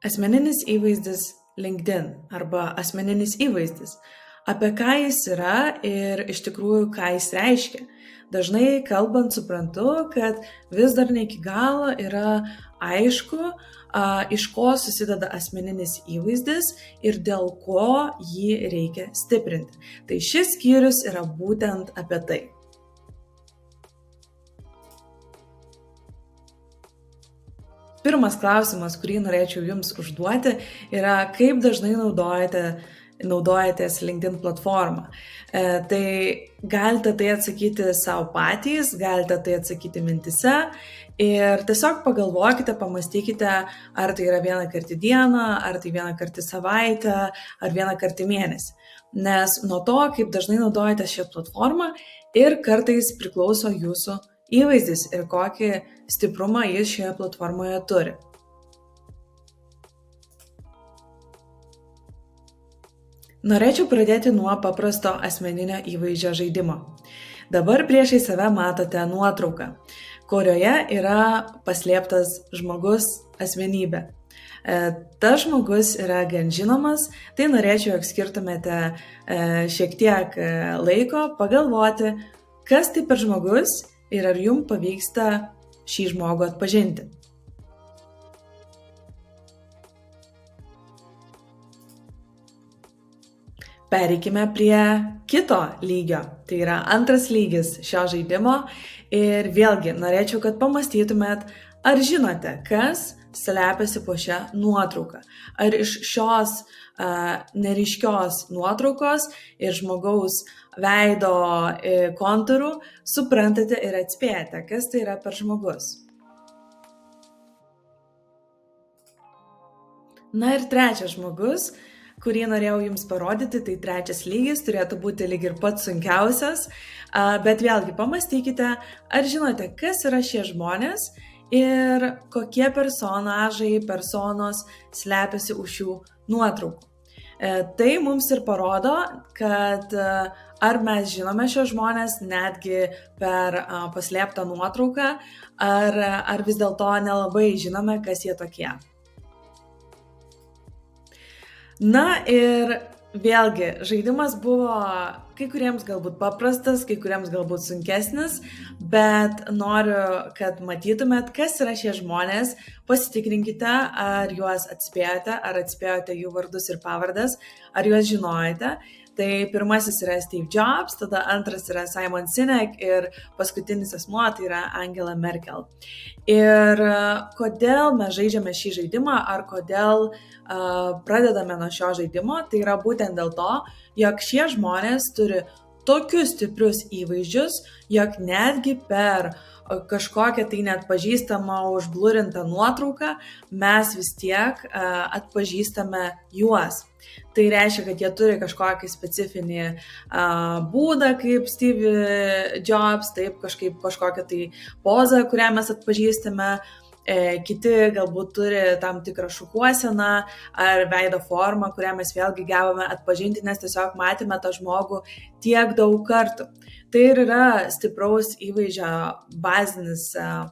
Asmeninis įvaizdis LinkedIn arba asmeninis įvaizdis. Apie ką jis yra ir iš tikrųjų ką jis reiškia. Dažnai kalbant suprantu, kad vis dar ne iki galo yra aišku, iš ko susideda asmeninis įvaizdis ir dėl ko jį reikia stiprinti. Tai šis skyrius yra būtent apie tai. Pirmas klausimas, kurį norėčiau Jums užduoti, yra kaip dažnai naudojatės LinkedIn platformą. Tai galite tai atsakyti savo patys, galite tai atsakyti mintise ir tiesiog pagalvokite, pamastykite, ar tai yra vieną kartą į dieną, ar tai vieną kartą į savaitę, ar vieną kartą į mėnesį. Nes nuo to, kaip dažnai naudojate šią platformą ir kartais priklauso jūsų įvaizdis ir kokį stiprumą jis šioje platformoje turi. Norėčiau pradėti nuo paprasto asmeninio įvaizdžio žaidimo. Dabar priešai save matote nuotrauką, kurioje yra paslėptas žmogus asmenybė. Tas žmogus yra gan žinomas, tai norėčiau, jog skirtumėte šiek tiek laiko pagalvoti, kas tai per žmogus ir ar jums pavyksta šį žmogų atpažinti. Pereikime prie kito lygio, tai yra antras lygis šio žaidimo ir vėlgi norėčiau, kad pamąstytumėt, ar žinote, kas slepiasi po šią nuotrauką. Ar iš šios neryškios nuotraukos ir žmogaus veido kontūrų suprantate ir atspėjate, kas tai yra per žmogus. Na ir trečias žmogus, kurį norėjau Jums parodyti, tai trečias lygis, turėtų būti lyg ir pats sunkiausias, bet vėlgi pamastykite, ar žinote, kas yra šie žmonės ir kokie personos slepiasi už šių nuotraukų. Tai mums ir parodo, kad ar mes žinome šios žmonės netgi per paslėptą nuotrauką, ar vis dėlto nelabai žinome, kas jie tokie. Na ir vėlgi, žaidimas buvo kai kuriems galbūt paprastas, kai kuriems galbūt sunkesnis, bet noriu, kad matytumėt, kas yra šie žmonės, pasitikrinkite, ar juos atspėjote, ar atspėjote jų vardus ir pavardes, ar juos žinojate. Tai pirmasis yra Steve Jobs, tada antras yra Simon Sinek ir paskutinis asmuo tai yra Angela Merkel. Ir kodėl mes žaidžiame šį žaidimą, ar kodėl pradedame nuo šio žaidimo, tai yra būtent dėl to, jog šie žmonės turi tokius stiprius įvaizdžius, jog netgi per kažkokią tai neatpažįstamą užblurintą nuotrauką mes vis tiek atpažįstame juos. Tai reiškia, kad jie turi kažkokį specifinį būdą kaip Steve Jobs, taip kažkokią tai pozą, kurią mes atpažįstame. Kiti galbūt turi tam tikrą šukuoseną ar veido formą, kurią mes vėlgi gebame atpažinti, nes tiesiog matėme tą žmogų tiek daug kartų. Tai ir yra stipraus įvaizdžio bazinis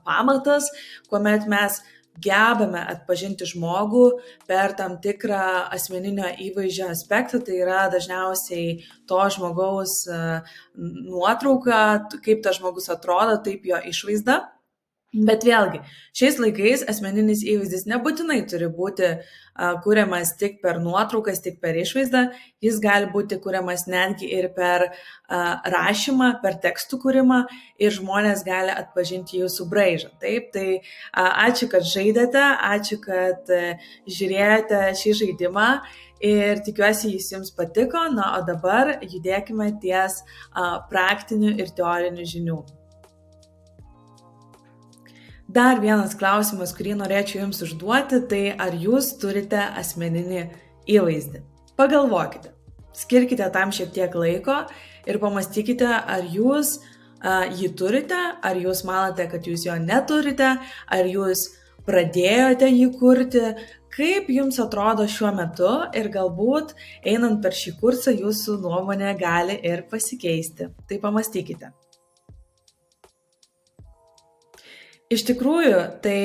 pamatas, kuomet mes gebame atpažinti žmogų per tam tikrą asmeninio įvaizdžio aspektą, tai yra dažniausiai to žmogaus nuotrauka, kaip tas žmogus atrodo, taip jo išvaizda. Bet vėlgi, šiais laikais asmeninis įvaizdis nebūtinai turi būti kuriamas tik per nuotraukas, tik per išvaizdą, jis gali būti kuriamas netgi ir per rašymą, per tekstų kūrimą ir žmonės gali atpažinti jūsų braižą. Taip, tai ačiū, kad žaidėte, ačiū, kad žiūrėjote šį žaidimą ir tikiuosi jis jums patiko, na, o dabar judėkime ties praktinių ir teorinių žinių. Dar vienas klausimas, kurį norėčiau Jums užduoti, tai ar Jūs turite asmeninį įvaizdį? Pagalvokite, skirkite tam šiek tiek laiko ir pamastykite, ar Jūs jį turite, ar Jūs manote, kad Jūs jo neturite, ar Jūs pradėjote jį kurti, kaip Jums atrodo šiuo metu ir galbūt einant per šį kursą Jūsų nuomonė gali ir pasikeisti. Tai pamastykite. Iš tikrųjų, tai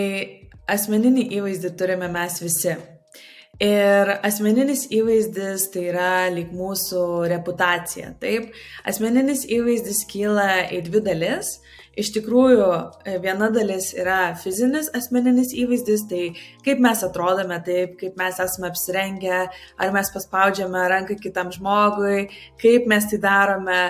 asmeninį įvaizdį turime mes visi. Ir asmeninis įvaizdis tai yra lyg mūsų reputacija. Taip, asmeninis įvaizdis kyla į dvi dalis. Iš tikrųjų, viena dalis yra fizinis asmeninis įvaizdis, tai kaip mes atrodome, taip, kaip mes esame apsirengę, ar mes paspaudžiame ranką kitam žmogui, kaip mes tai darome,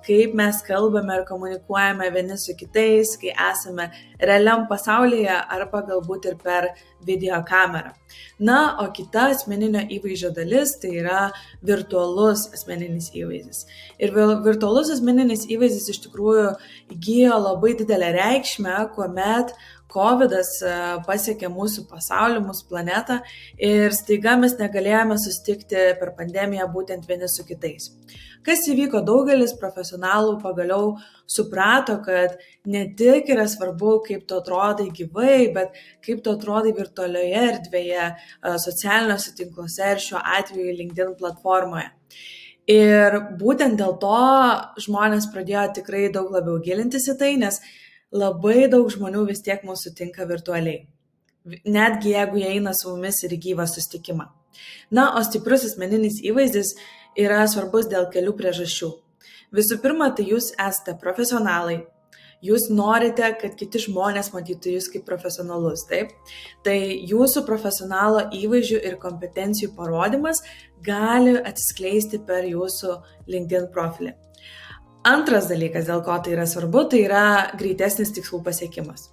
kaip mes kalbame ir komunikuojame vieni su kitais, kai esame realiam pasaulyje arba galbūt ir per video kamerą. Na, o kita asmeninio įvaizdžio dalis tai yra virtualus asmeninis įvaizdis. Ir virtualus asmeninis įvaizdis iš tikrųjų įgijo labai didelę reikšmę, kuomet COVID-as pasiekė mūsų pasaulį, mūsų planetą ir staiga mes negalėjome susitikti per pandemiją būtent vieni su kitais. Kas įvyko, daugelis profesionalų pagaliau suprato, kad ne tik yra svarbu, kaip tu atrodai gyvai, bet kaip tu atrodai virtualioje erdvėje, socialiniuose tinkluose ir šiuo atveju LinkedIn platformoje. Ir būtent dėl to žmonės pradėjo tikrai daug labiau gilintis į tai, nes labai daug žmonių vis tiek mūsų sutinka virtualiai. Netgi jeigu jie eina su mumis ir į gyvą susitikimą. Na, o stiprus asmeninis įvaizdis yra svarbus dėl kelių priežasčių. Visų pirma, tai jūs esate profesionalai. Jūs norite, kad kiti žmonės matytų jūs kaip profesionalus, taip? Tai jūsų profesionalo įvaizdžių ir kompetencijų parodymas gali atsiskleisti per jūsų LinkedIn profilį. Antras dalykas, dėl ko tai yra svarbu, tai yra greitesnis tikslų pasiekimas.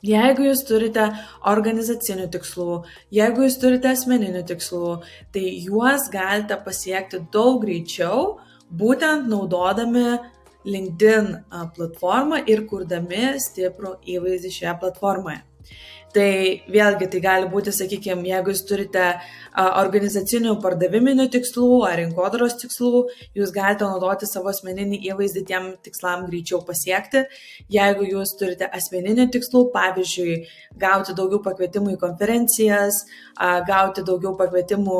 Jeigu jūs turite organizacinių tikslų, jeigu jūs turite asmeninių tikslų, tai juos galite pasiekti daug greičiau, būtent naudodami LinkedIn platformą ir kurdami stiprų įvaizdį šioje platformoje. Tai vėlgi tai gali būti, sakykime, jeigu jūs turite organizacinių pardaviminių tikslų ar rinkodaros tikslų, jūs galite naudoti savo asmeninį įvaizdį tiem tikslam greičiau pasiekti. Jeigu jūs turite asmeninių tikslų, pavyzdžiui, gauti daugiau pakvietimų į konferencijas, gauti daugiau pakvietimų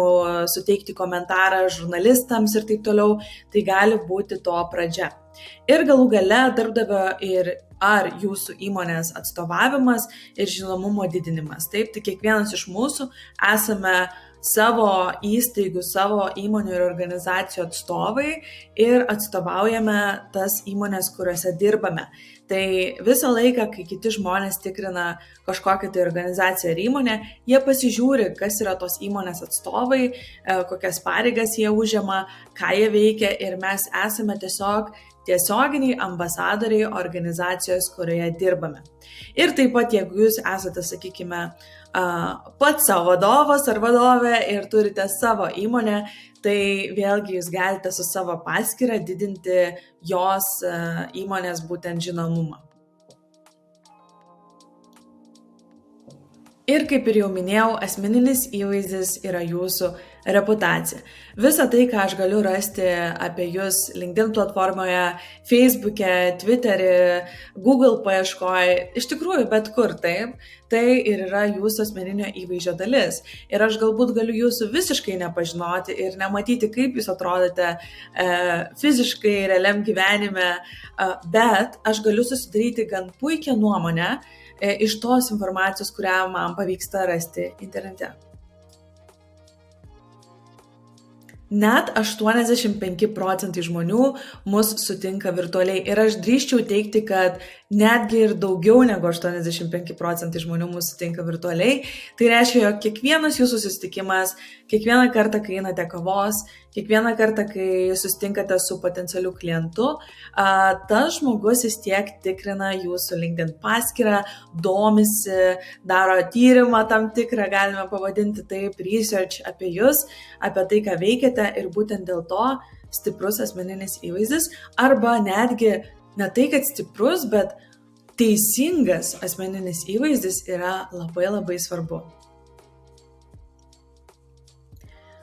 suteikti komentarą žurnalistams ir taip toliau, tai gali būti to pradžia. Ir galų gale darbdavio ir ar jūsų įmonės atstovavimas ir žinomumo didinimas. Taip, tai kiekvienas iš mūsų esame savo įstaigų, savo įmonių ir organizacijų atstovai ir atstovaujame tas įmonės, kuriuose dirbame. Tai visą laiką, kai kiti žmonės tikrina kažkokią tai organizaciją ar įmonę, jie pasižiūri, kas yra tos įmonės atstovai, kokias pareigas jie užima, ką jie veikia ir mes esame tiesioginiai ambasadoriai organizacijos, kurioje dirbame. Ir taip pat, jeigu jūs esate, sakykime, pats savo vadovas ar vadovė ir turite savo įmonę, tai vėlgi jūs galite su savo paskyra didinti jos įmonės būtent žinomumą. Ir kaip ir jau minėjau, asmeninis įvaizdis yra jūsų reputacija. Visa tai, ką aš galiu rasti apie jūs LinkedIn platformoje, Facebook'e, Twitter'e, Google paieškoje, iš tikrųjų bet kur, taip, tai ir yra jūsų asmeninio įvaizdžio dalis. Ir aš galbūt galiu jūsų visiškai nepažinoti ir nematyti, kaip jūs atrodote fiziškai, realiam gyvenime, bet aš galiu susidaryti gan puikią nuomonę iš tos informacijos, kurią man pavyksta rasti internete. Net 85% žmonių mus sutinka virtualiai ir aš drįsčiau teikti, kad netgi ir daugiau negu 85% žmonių mus sutinka virtualiai. Tai reiškia, jog kiekvienas jūsų susitikimas, kiekvieną kartą, kai einate kavos, kiekvieną kartą, kai susitinkate su potencialiu klientu, tas žmogus vis tiek tikrina jūsų LinkedIn paskyrą, domisi, daro tyrimą tam tikrą, galime pavadinti taip, research apie jūs, apie tai, ką veikiate ir būtent dėl to stiprus asmeninis įvaizdis arba netgi ne tai, kad stiprus, bet teisingas asmeninis įvaizdis yra labai labai svarbu.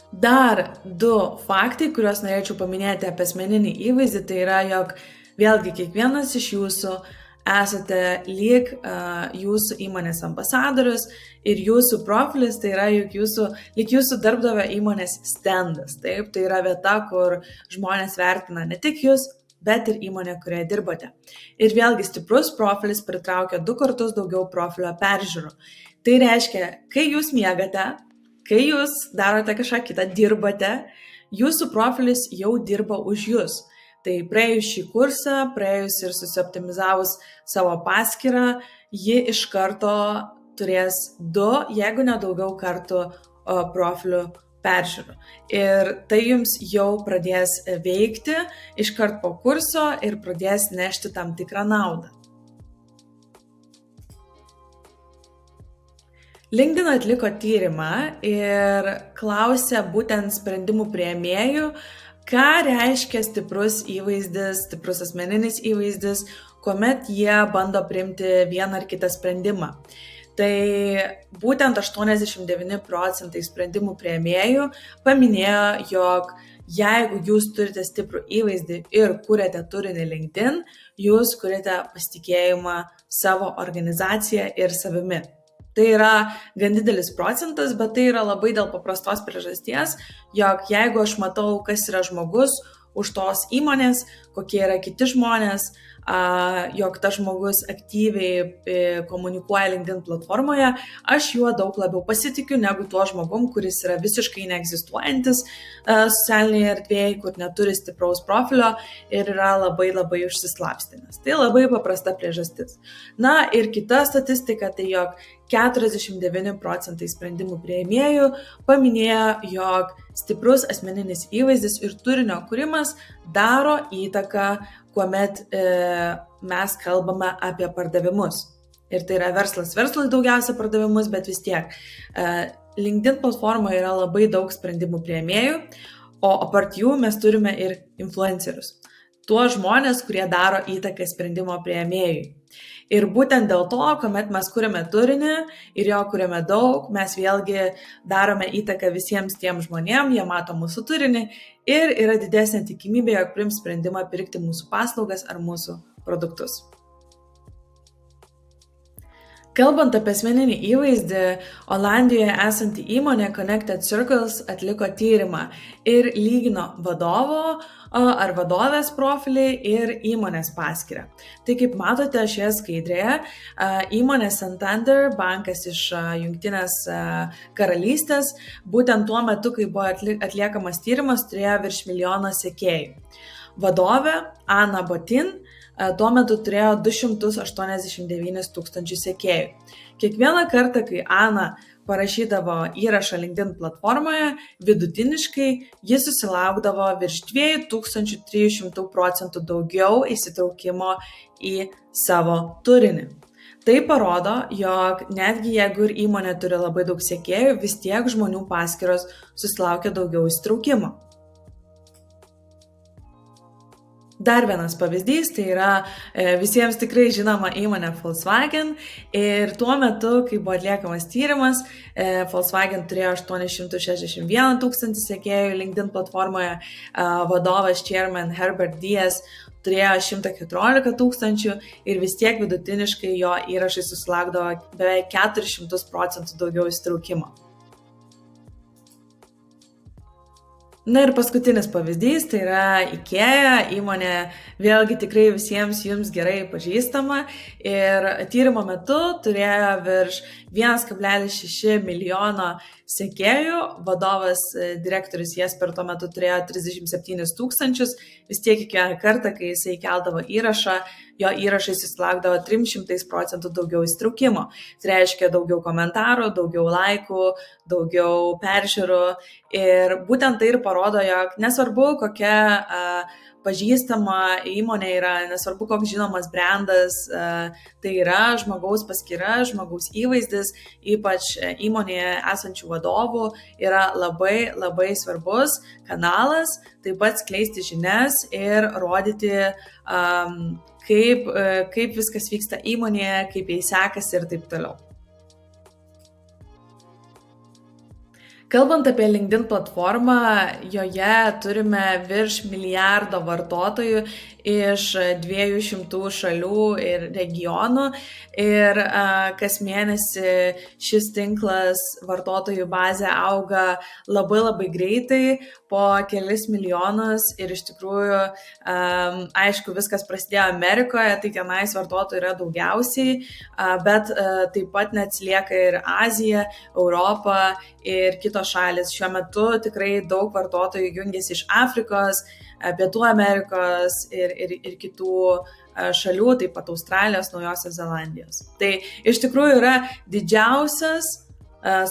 Dar 2 faktai, kuriuos norėčiau paminėti apie asmeninį įvaizdį, tai yra, jog vėlgi kiekvienas iš jūsų esate lyg jūsų įmonės ambasadorius ir jūsų profilis tai yra lyg jūsų darbdavio įmonės standas. Taip, tai yra vieta, kur žmonės vertina ne tik jūs, bet ir įmonė, kurioje dirbate. Ir vėlgi stiprus profilis pritraukia 2 kartus daugiau profilio peržiūrų. Tai reiškia, kai jūs miegate, Kai jūs darote kažką kitą, dirbate, jūsų profilis jau dirba už jūs. Tai praėjus šį kursą, praėjus ir susioptimizavus savo paskyrą, ji iš karto turės 2, jeigu ne daugiau kartų profilių peržiūrų. Ir tai jums jau pradės veikti iškart po kurso ir pradės nešti tam tikrą naudą. LinkedIn atliko tyrimą ir klausė būtent sprendimų priėmėjų, ką reiškia stiprus įvaizdis, stiprus asmeninis įvaizdis, kuomet jie bando priimti vieną ar kitą sprendimą. Tai būtent 89% sprendimų priėmėjų paminėjo, jog jeigu jūs turite stiprų įvaizdį ir kuriate turinį LinkedIn, jūs kuriate pasitikėjimą savo organizaciją ir savimi. Tai yra gan didelis procentas, bet tai yra labai dėl paprastos priežasties, jog jeigu aš matau, kas yra žmogus už tos įmonės, kokie yra kiti žmonės, jog tas žmogus aktyviai komunikuoja LinkedIn platformoje, aš juo daug labiau pasitikiu negu tuo žmogum, kuris yra visiškai neegzistuojantis socialinėje erdvėje, kur neturi stipraus profilio ir yra labai užsislapstinęs. Tai labai paprasta priežastis. Na ir kita statistika, tai jog 49% sprendimų priėmėjų paminėjo, jog stiprus asmeninis įvaizdis ir turinio kūrimas daro įtaką, kuomet mes kalbame apie pardavimus. Ir tai yra verslas daugiausia pardavimus, bet vis tiek. LinkedIn platformoje yra labai daug sprendimų priėmėjų, o apart jų mes turime ir influencerius. Tuos žmonės, kurie daro įtaką sprendimo priėmėjui. Ir būtent dėl to, kuomet mes kuriame turinį ir jo kuriame daug, mes vėlgi darome įtaką visiems tiem žmonėm, jie mato mūsų turinį ir yra didesnė tikimybė, jog priims sprendimą pirkti mūsų paslaugas ar mūsų produktus. Kalbant apie asmeninį įvaizdį, Olandijoje esanti įmonė Connected Circles atliko tyrimą ir lygino vadovo ar vadovės profilį ir įmonės paskyrą. Tai kaip matote šioje skaidrėje, įmonė Santander, bankas iš Jungtinės karalystės, būtent tuo metu, kai buvo atliekamas tyrimas, turėjo virš 1 milijono sekėjų. Vadovė Ana Botin tuo metu turėjo 289 tūkstančių sekėjų. Kiekvieną kartą, kai Ana parašydavo įrašą LinkedIn platformoje, vidutiniškai jis susilaukdavo virš 2300% daugiau įsitraukimo į savo turinį. Tai parodo, jog netgi jeigu ir įmonė turi labai daug sekėjų, vis tiek žmonių paskyros susilaukia daugiau įsitraukimo. Dar vienas pavyzdys, tai yra visiems tikrai žinoma įmonė Volkswagen ir tuo metu, kai buvo atliekamas tyrimas, Volkswagen turėjo 861 tūkstantį sekėjų LinkedIn platformoje, vadovas chairman Herbert Diess turėjo 114 tūkstančių ir vis tiek vidutiniškai jo įrašai susilaukdavo beveik 400% daugiau įsitraukimo. Na ir paskutinis pavyzdys, tai yra IKEA, įmonė vėlgi tikrai visiems jums gerai pažįstama ir tyrimo metu turėjo virš 1,6 milijono sekėjų, vadovas direktorius Jesper tuo metu turėjo 37 tūkstančius, vis tiek kiekvieną kartą, kai jisai keldavo įrašą, jo įrašai susilaukdavo 300% daugiau įsitraukimo. Tai reiškia daugiau komentarų, daugiau laikų, daugiau peržiūrų ir būtent tai ir parodo, jog nesvarbu kokia pažįstama įmonė yra, nesvarbu koks žinomas brandas, tai yra žmogaus paskyra, žmogaus įvaizdis, ypač įmonėje esančių vadovų yra labai svarbus kanalas, taip pat skleisti žinias ir rodyti, kaip viskas vyksta įmonėje, kaip jai sekasi ir taip toliau. Kalbant apie LinkedIn platformą, joje turime virš 1 milijardo vartotojų iš 200 šalių ir regionų ir kas mėnesį šis tinklas vartotojų bazė auga labai labai greitai, po kelis milijonus ir iš tikrųjų, aišku, viskas prasidėjo Amerikoje, tai tenais vartotojų yra daugiausiai, bet taip pat neatsilieka ir Azija, Europa ir kitos šalis. Šiuo metu tikrai daug vartotojų jungiasi iš Afrikos, Pietų Amerikos ir kitų šalių, taip pat Australijos, Naujosios Zelandijos. Tai iš tikrųjų yra didžiausias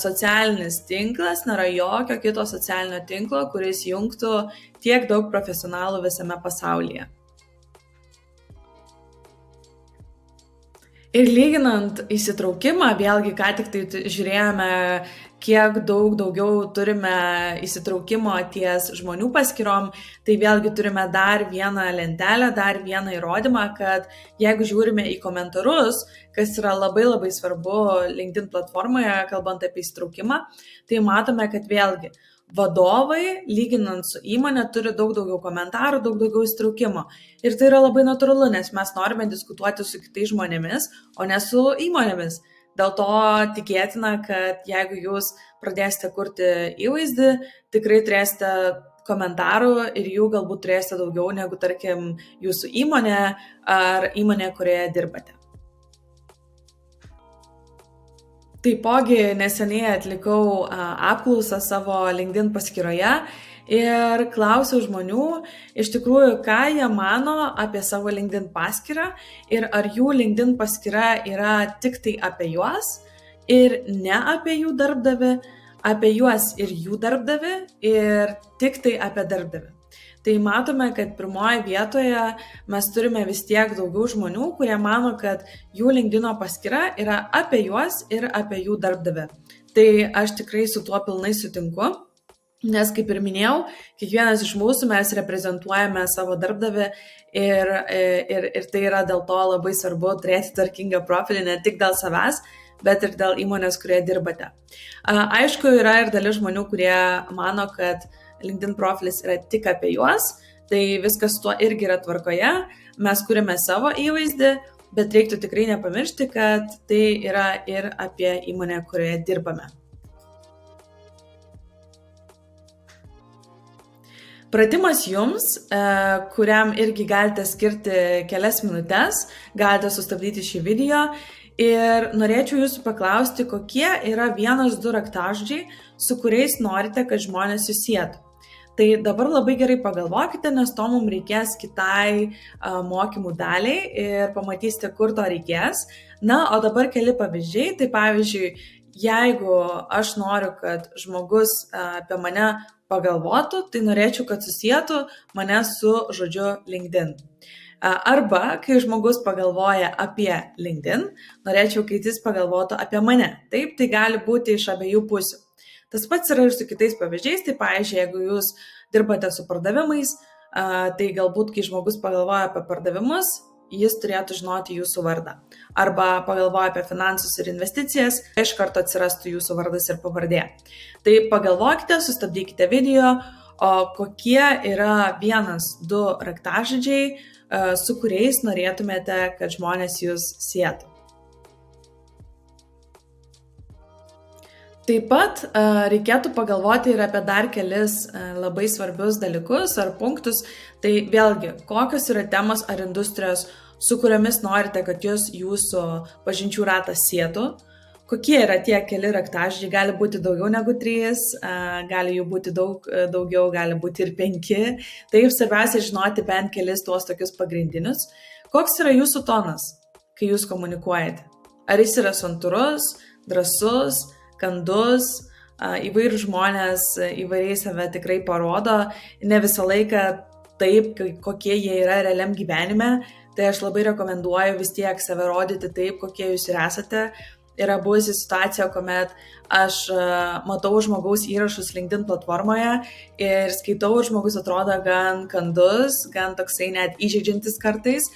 socialinis tinklas, nėra jokio kito socialinio tinklo, kuris jungtų tiek daug profesionalų visame pasaulyje. Ir lyginant įsitraukimą, vėlgi ką tik tai žiūrėjome, kiek daugiau turime įsitraukimo ties žmonių paskyrom, tai vėlgi turime dar vieną lentelę, dar vieną įrodymą, kad jeigu žiūrime į komentarus, kas yra labai labai svarbu LinkedIn platformoje, kalbant apie įsitraukimą, tai matome, kad vėlgi vadovai, lyginant su įmonė, turi daug daugiau komentarų, daug daugiau įsitraukimo. Ir tai yra labai natūralu, nes mes norime diskutuoti su kitais žmonėmis, o ne su įmonėmis. Dėl to tikėtina, kad jeigu jūs pradėsite kurti įvaizdį, tikrai turėsite komentarų ir jų galbūt turėsite daugiau negu, tarkim, jūsų įmonė ar įmonė, kurioje dirbate. Taipogi neseniai atlikau apklausą savo LinkedIn paskyroje ir klausiau žmonių, iš tikrųjų, ką jie mano apie savo LinkedIn paskyrą ir ar jų LinkedIn paskyra yra tik tai apie juos ir ne apie jų darbdavį, apie juos ir jų darbdavį ir tik tai apie darbdavį. Tai matome, kad pirmoje vietoje mes turime vis tiek daugiau žmonių, kurie mano, kad jų LinkedIn paskyra yra apie juos ir apie jų darbdavį. Tai aš tikrai su tuo pilnai sutinku. Nes, kaip ir minėjau, kiekvienas iš mūsų mes reprezentuojame savo darbdavį ir tai yra dėl to labai svarbu turėti tvarkingą profilį ne tik dėl savęs, bet ir dėl įmonės, kurioje dirbate. Aišku, yra ir dalis žmonių, kurie mano, kad LinkedIn profilis yra tik apie juos, tai viskas tuo irgi yra tvarkoje, mes kuriame savo įvaizdį, bet reiktų tikrai nepamiršti, kad tai yra ir apie įmonę, kurioje dirbame. Pratimas jums, kuriam irgi galite skirti kelias minutės, galite sustabdyti šį video ir norėčiau jūsų paklausti, kokie yra 1-2 raktažodžiai, su kuriais norite, kad žmonės jūs sietų. Tai dabar labai gerai pagalvokite, nes to mums reikės kitai mokymų daliai ir pamatysite, kur to reikės. Na, o dabar keli pavyzdžiai. Tai pavyzdžiui, jeigu aš noriu, kad žmogus apie mane pagalvotų, tai norėčiau, kad susietų mane su žodžiu LinkedIn. Arba, kai žmogus pagalvoja apie LinkedIn, norėčiau, kad jis pagalvotų apie mane. Taip, tai gali būti iš abiejų pusių. Tas pats yra ir su kitais pavyzdžiais, tai pavyzdžiui, jeigu jūs dirbate su pardavimais, tai galbūt, kai žmogus pagalvoja apie pardavimus, jis turėtų žinoti jūsų vardą. Arba pagalvoja apie finansus ir investicijas, iš karto atsirastų jūsų vardas ir pavardė. Tai pagalvokite, sustabdykite video, o kokie yra 1-2 raktažodžiai, su kuriais norėtumėte, kad žmonės jūs sietų. Taip pat reikėtų pagalvoti ir apie dar kelis labai svarbius dalykus ar punktus. Tai vėlgi, kokios yra temos ar industrijos, su kuriomis norite, kad jūsų pažinčių ratas sietų. Kokie yra tie keli raktažodžiai, gali būti daugiau negu 3, gali jų būti daugiau, gali būti ir 5. Taip, svarbiausia žinoti bent kelis tuos tokius pagrindinius. Koks yra jūsų tonas, kai jūs komunikuojate? Ar jis yra santūrus, drąsus, kandus, įvairių žmonės įvairiai save tikrai parodo, ne visą laiką taip, kokie jie yra realiam gyvenime, tai aš labai rekomenduoju vis tiek save rodyti taip, kokie jūs ir esate. Yra buvusi situacija, kuomet aš matau žmogaus įrašus LinkedIn platformoje ir skaitau, žmogus atrodo gan kandus, gan toksai net įžeidžiantis kartais.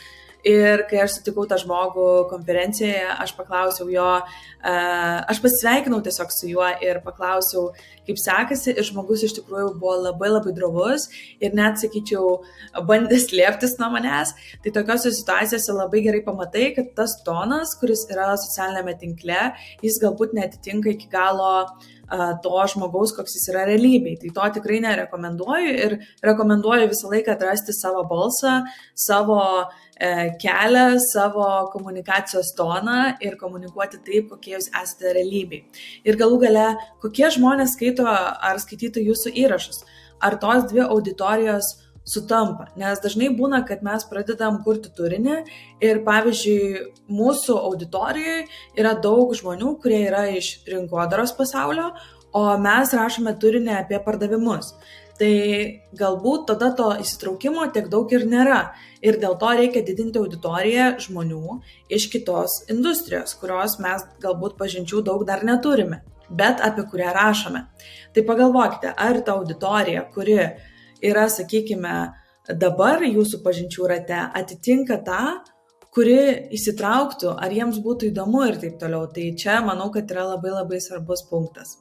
Ir kai aš sutikau tą žmogų konferencijoje, aš paklausiau jo, aš pasveikinau tiesiog su juo ir paklausiau, kaip sekasi, ir žmogus iš tikrųjų buvo labai labai drovus ir net, sakyčiau, bandė slėptis nuo manęs. Tai tokiose situacijose labai gerai pamatai, kad tas tonas, kuris yra socialinėme tinkle, jis galbūt netitinka iki galo to žmogaus, koks jis yra realybėj. Tai to tikrai nerekomenduoju ir rekomenduoju visą laiką atrasti savo balsą, savo kelią, savo komunikacijos toną ir komunikuoti taip, kokie jūs esate realybėj. Ir galų gale, kokie žmonės skaito ar skaitytų jūsų įrašus. Ar tos dvi auditorijos sutampa, nes dažnai būna, kad mes pradedam kurti turinį ir pavyzdžiui, mūsų auditorijoje yra daug žmonių, kurie yra iš rinkodaros pasaulio, o mes rašome turinį apie pardavimus. Tai galbūt tada to įsitraukimo tiek daug ir nėra ir dėl to reikia didinti auditoriją žmonių iš kitos industrijos, kurios mes galbūt pažinčių daug dar neturime, bet apie kurią rašome. Tai pagalvokite, ar ta auditorija, kuri yra, sakykime, dabar jūsų pažinčių rate, atitinka tą, kuri įsitrauktų, ar jiems būtų įdomu ir taip toliau. Tai čia manau, kad yra labai labai svarbus punktas.